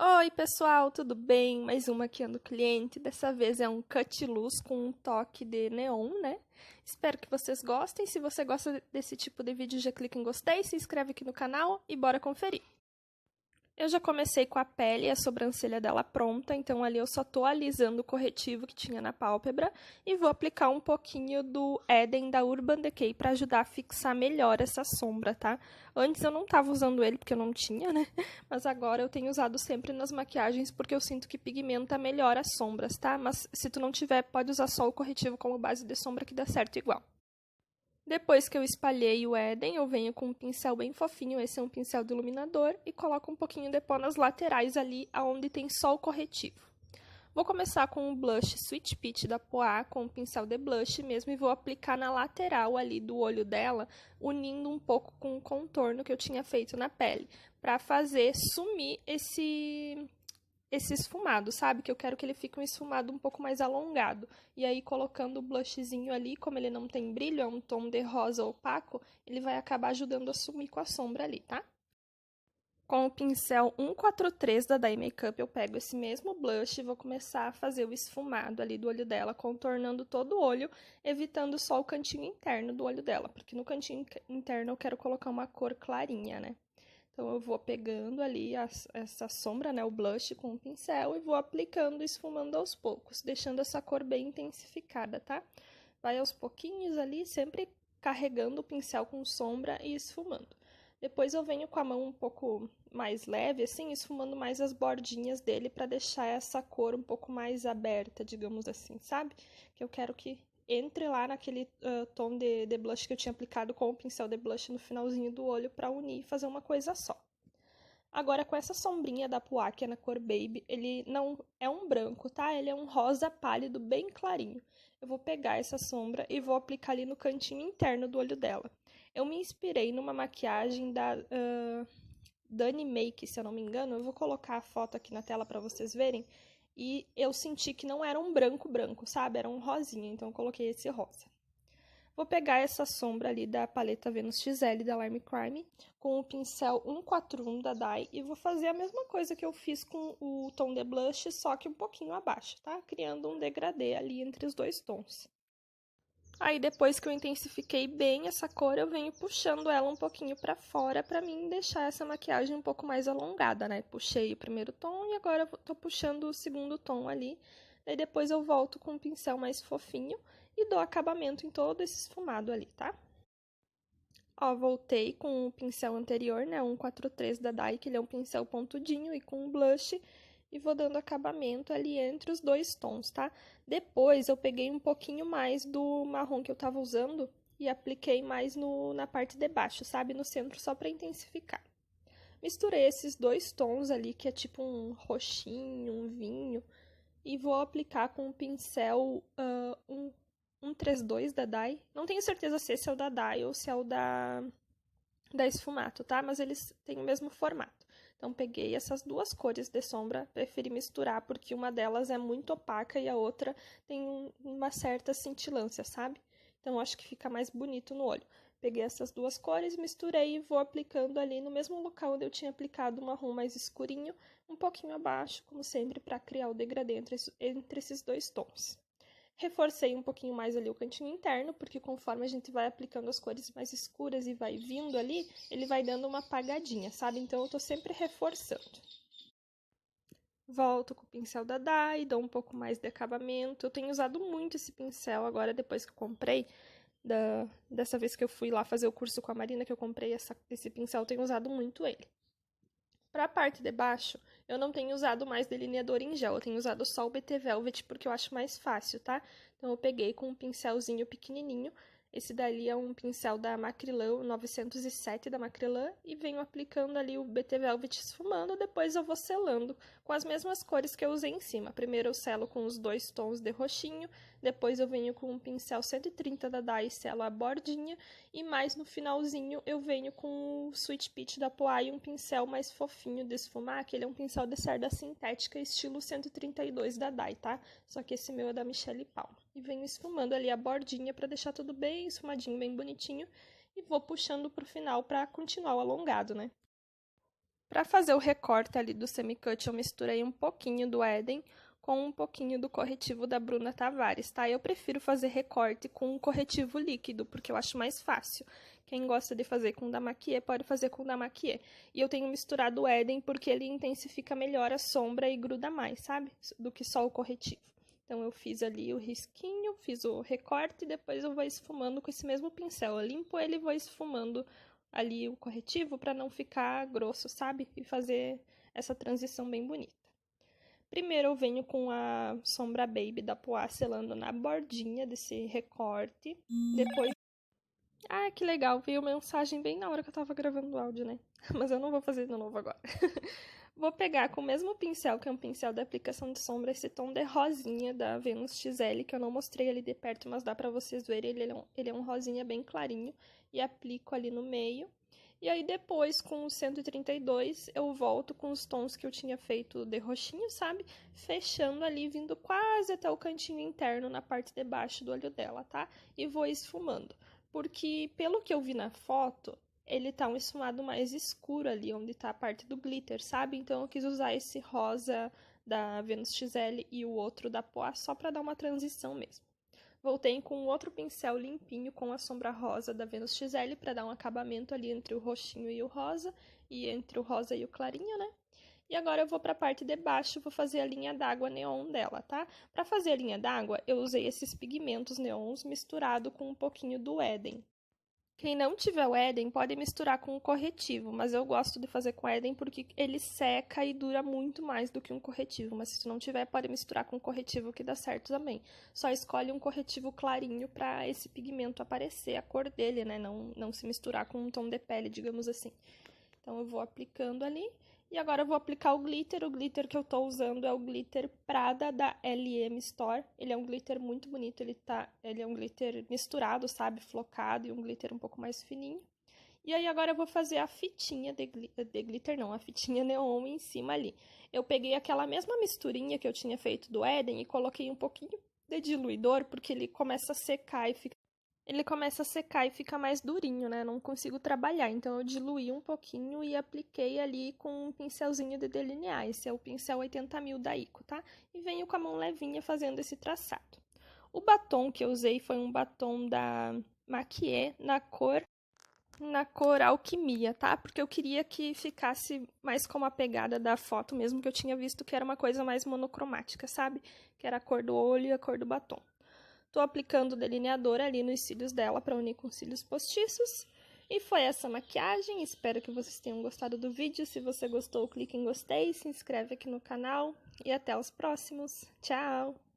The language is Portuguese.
Oi, pessoal, tudo bem? Mais uma aqui do cliente. Dessa vez é um cut luz com um toque de neon, né? Espero que vocês gostem. Se você gosta desse tipo de vídeo, já clica em gostei, se inscreve aqui no canal e bora conferir. Eu já comecei com a pele e a sobrancelha dela pronta, então ali eu só tô alisando o corretivo que tinha na pálpebra e vou aplicar um pouquinho do Eden da Urban Decay para ajudar a fixar melhor essa sombra, tá? Antes eu não tava usando ele porque eu não tinha, né? Mas agora eu tenho usado sempre nas maquiagens porque eu sinto que pigmenta melhor as sombras, tá? Mas se tu não tiver, pode usar só o corretivo como base de sombra que dá certo igual. Depois que eu espalhei o Eden, eu venho com um pincel bem fofinho, esse é um pincel de iluminador, e coloco um pouquinho de pó nas laterais ali, onde tem só o corretivo. Vou começar com o blush Sweet Peach da Poa, com o pincel de blush mesmo, e vou aplicar na lateral ali do olho dela, unindo um pouco com o contorno que eu tinha feito na pele, para fazer sumir esse esfumado, sabe? Que eu quero que ele fique um esfumado um pouco mais alongado. E aí, colocando o blushzinho ali, como ele não tem brilho, é um tom de rosa opaco, ele vai acabar ajudando a sumir com a sombra ali, tá? Com o pincel 143 da Dai Makeup, eu pego esse mesmo blush e vou começar a fazer o esfumado ali do olho dela, contornando todo o olho, evitando só o cantinho interno do olho dela, porque no cantinho interno eu quero colocar uma cor clarinha, né? Então, eu vou pegando ali essa sombra, né, o blush com o pincel, e vou aplicando e esfumando aos poucos, deixando essa cor bem intensificada, tá? Vai aos pouquinhos ali, sempre carregando o pincel com sombra e esfumando. Depois eu venho com a mão um pouco mais leve, assim, esfumando mais as bordinhas dele para deixar essa cor um pouco mais aberta, digamos assim, sabe? Que eu quero que entre lá naquele tom de blush que eu tinha aplicado com o pincel de blush no finalzinho do olho para unir e fazer uma coisa só. Agora, com essa sombrinha da Poa, que é na cor Baby, ele não é um branco, tá? Ele é um rosa pálido, bem clarinho. Eu vou pegar essa sombra e vou aplicar ali no cantinho interno do olho dela. Eu me inspirei numa maquiagem da Dani Make, se eu não me engano. Eu vou colocar a foto aqui na tela para vocês verem. E eu senti que não era um branco branco, sabe? Era um rosinha, então eu coloquei esse rosa. Vou pegar essa sombra ali da paleta Venus XL da Lime Crime com o pincel 141 da Dai e vou fazer a mesma coisa que eu fiz com o tom de blush, só que um pouquinho abaixo, tá? Criando um degradê ali entre os dois tons. Aí, depois que eu intensifiquei bem essa cor, eu venho puxando ela um pouquinho pra fora pra mim deixar essa maquiagem um pouco mais alongada, né? Puxei o primeiro tom e agora eu tô puxando o segundo tom ali. Daí depois eu volto com um pincel mais fofinho e dou acabamento em todo esse esfumado ali, tá? Ó, voltei com o pincel anterior, né? 143 da Dai, que ele é um pincel pontudinho e com um blush. E vou dando acabamento ali entre os dois tons, tá? Depois eu peguei um pouquinho mais do marrom que eu tava usando e apliquei mais na parte de baixo, sabe? No centro, só pra intensificar. Misturei esses dois tons ali, que é tipo um roxinho, um vinho. E vou aplicar com o pincel 132 da Dai. Não tenho certeza se esse é o da Dai ou se é o da Esfumato, tá? Mas eles têm o mesmo formato. Então, peguei essas duas cores de sombra, preferi misturar, porque uma delas é muito opaca e a outra tem uma certa cintilância, sabe? Então, acho que fica mais bonito no olho. Peguei essas duas cores, misturei e vou aplicando ali no mesmo local onde eu tinha aplicado o marrom mais escurinho, um pouquinho abaixo, como sempre, para criar o degradê entre esses dois tons. Reforcei um pouquinho mais ali o cantinho interno, porque conforme a gente vai aplicando as cores mais escuras e vai vindo ali, ele vai dando uma apagadinha, sabe? Então eu tô sempre reforçando. Volto com o pincel da Dai, dou um pouco mais de acabamento. Eu tenho usado muito esse pincel agora, depois que eu comprei. Dessa vez que eu fui lá fazer o curso com a Marina, que eu comprei esse pincel, eu tenho usado muito ele. Para a parte de baixo, eu não tenho usado mais delineador em gel, eu tenho usado só o BT Velvet porque eu acho mais fácil, tá? Então, eu peguei com um pincelzinho pequenininho, esse dali é um pincel da Macrylan, o 907 da Macrylan, e venho aplicando ali o BT Velvet esfumando, depois eu vou selando com as mesmas cores que eu usei em cima. Primeiro eu selo com os dois tons de roxinho, depois eu venho com um pincel 130 da Dai e selo a bordinha, e mais no finalzinho eu venho com o Sweet Peach da Poa e um pincel mais fofinho de esfumar, que ele é um pincel de cerda sintética estilo 132 da Dai, tá? Só que esse meu é da Michelle Palma. E venho esfumando ali a bordinha para deixar tudo bem esfumadinho, bem bonitinho, e vou puxando pro final para continuar o alongado, né? Para fazer o recorte ali do semi-cut, eu misturei um pouquinho do Eden com um pouquinho do corretivo da Bruna Tavares, tá? Eu prefiro fazer recorte com um corretivo líquido, porque eu acho mais fácil. Quem gosta de fazer com Damaquié, pode fazer com Damaquié. E eu tenho misturado o Eden porque ele intensifica melhor a sombra e gruda mais, sabe? Do que só o corretivo. Então, eu fiz ali o risquinho, fiz o recorte e depois eu vou esfumando com esse mesmo pincel. Eu limpo ele e vou esfumando ali o corretivo para não ficar grosso, sabe? E fazer essa transição bem bonita. Primeiro eu venho com a sombra Baby da Poá selando na bordinha desse recorte. Depois... Ah, que legal, veio mensagem bem na hora que eu tava gravando o áudio, né? Mas eu não vou fazer de novo agora. Vou pegar com o mesmo pincel, que é um pincel da aplicação de sombra, esse tom de rosinha da Venus XL, que eu não mostrei ali de perto, mas dá pra vocês verem, ele é um rosinha bem clarinho, e aplico ali no meio. E aí depois, com o 132, eu volto com os tons que eu tinha feito de roxinho, sabe? Fechando ali, vindo quase até o cantinho interno, na parte de baixo do olho dela, tá? E vou esfumando. Porque, pelo que eu vi na foto, ele tá um esfumado mais escuro ali, onde tá a parte do glitter, sabe? Então, eu quis usar esse rosa da Venus XL e o outro da Poá só pra dar uma transição mesmo. Voltei com outro pincel limpinho com a sombra rosa da Venus XL para dar um acabamento ali entre o roxinho e o rosa, e entre o rosa e o clarinho, né? E agora eu vou para a parte de baixo, vou fazer a linha d'água neon dela, tá? Para fazer a linha d'água, eu usei esses pigmentos neons misturado com um pouquinho do Eden. Quem não tiver o Eden pode misturar com o corretivo, mas eu gosto de fazer com Eden porque ele seca e dura muito mais do que um corretivo. Mas se tu não tiver, pode misturar com o corretivo que dá certo também. Só escolhe um corretivo clarinho para esse pigmento aparecer, a cor dele, né? Não se misturar com um tom de pele, digamos assim. Então eu vou aplicando ali. E agora eu vou aplicar o glitter. O glitter que eu tô usando é o glitter Prada da LM Store. Ele é um glitter muito bonito, ele é um glitter misturado, sabe? Flocado e um glitter um pouco mais fininho. E aí agora eu vou fazer a fitinha de glitter não, a fitinha neon em cima ali. Eu peguei aquela mesma misturinha que eu tinha feito do Eden e coloquei um pouquinho de diluidor, porque ele começa a secar e fica mais durinho, né? Não consigo trabalhar. Então, eu diluí um pouquinho e apliquei ali com um pincelzinho de delinear. Esse é o pincel 80.000 da Ico, tá? E venho com a mão levinha fazendo esse traçado. O batom que eu usei foi um batom da Maquié na cor Alquimia, tá? Porque eu queria que ficasse mais com a pegada da foto mesmo, que eu tinha visto que era uma coisa mais monocromática, sabe? Que era a cor do olho e a cor do batom. Tô aplicando o delineador ali nos cílios dela para unir com os cílios postiços. E foi essa maquiagem, espero que vocês tenham gostado do vídeo. Se você gostou, clique em gostei, se inscreve aqui no canal e até os próximos. Tchau!